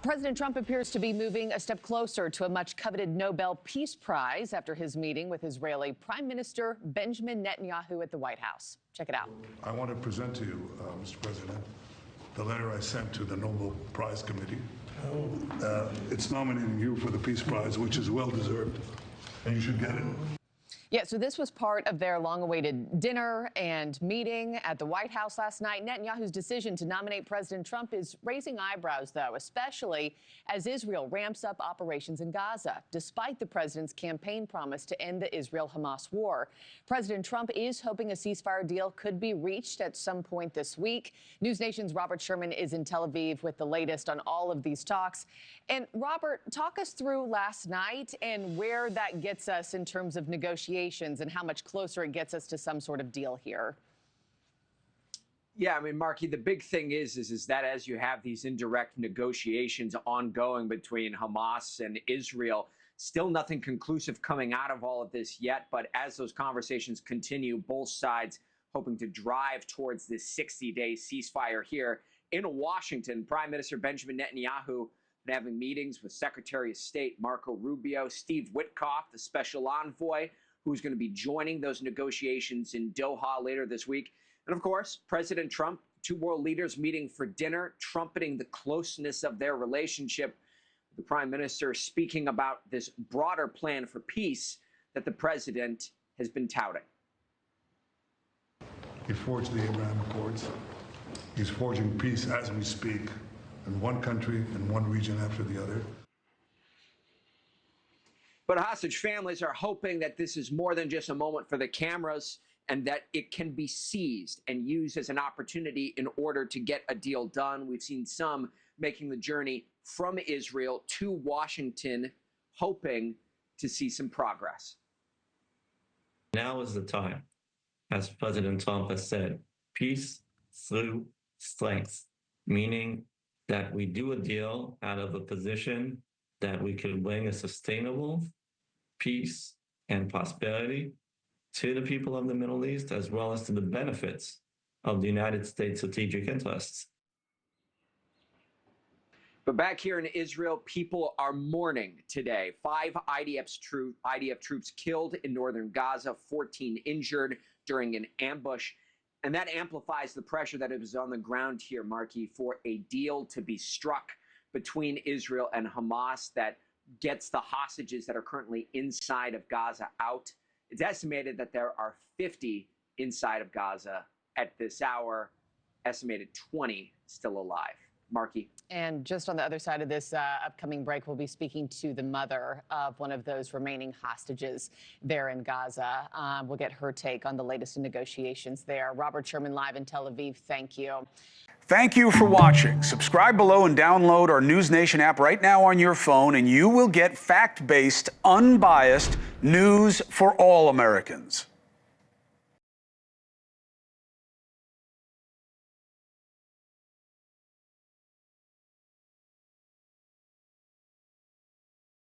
President Trump appears to be moving a step closer to a much-coveted Nobel Peace Prize after his meeting with Israeli Prime Minister Benjamin Netanyahu at the White House. Check it out. I want to present to you, Mr. President, the letter I sent to the Nobel Prize Committee. It's nominating you for the Peace Prize, which is well-deserved, and you should get it. Yeah, so this was part of their long-awaited dinner and meeting at the White House last night. Netanyahu's decision to nominate President Trump is raising eyebrows, though, especially as Israel ramps up operations in Gaza, despite the president's campaign promise to end the Israel-Hamas war. President Trump is hoping a ceasefire deal could be reached at some point this week. NewsNation's Robert Sherman is in Tel Aviv with the latest on all of these talks. And Robert, talk us through last night and where that gets us in terms of negotiations and how much closer it gets us to some sort of deal here. Yeah, I mean, Markie, the big thing is that as you have these indirect negotiations ongoing between Hamas and Israel, still nothing conclusive coming out of all of this yet. But as those conversations continue, both sides hoping to drive towards this 60-day ceasefire here in Washington. Prime Minister Benjamin Netanyahu having meetings with Secretary of State Marco Rubio, Steve Witkoff, the special envoy, who's going to be joining those negotiations in Doha later this week. And of course, President Trump, two world leaders meeting for dinner, trumpeting the closeness of their relationship. The prime minister speaking about this broader plan for peace that the president has been touting. He forged the Abraham Accords. He's forging peace as we speak in one country and one region after the other. But hostage families are hoping that this is more than just a moment for the cameras and that it can be seized and used as an opportunity in order to get a deal done. We've seen some making the journey from Israel to Washington, hoping to see some progress. Now is the time, as President Trump has said, peace through strength, meaning that we do a deal out of a position that we can bring a sustainable peace and prosperity to the people of the Middle East, as well as to the benefits of the United States' strategic interests. But back here in Israel, people are mourning today. 5 IDF troops killed in northern Gaza, 14 injured during an ambush. And that amplifies the pressure that is on the ground here, Markie, for a deal to be struck between Israel and Hamas that gets the hostages that are currently inside of Gaza out. It's estimated that there are 50 inside of Gaza at this hour, estimated 20 still alive. Markie. And just on the other side of this upcoming break, we'll be speaking to the mother of one of those remaining hostages there in Gaza. We'll get her take on the latest in negotiations there. Robert Sherman live in Tel Aviv. Thank you. Thank you for watching. Subscribe below and download our NewsNation app right now on your phone, and you will get fact-based, unbiased news for all Americans.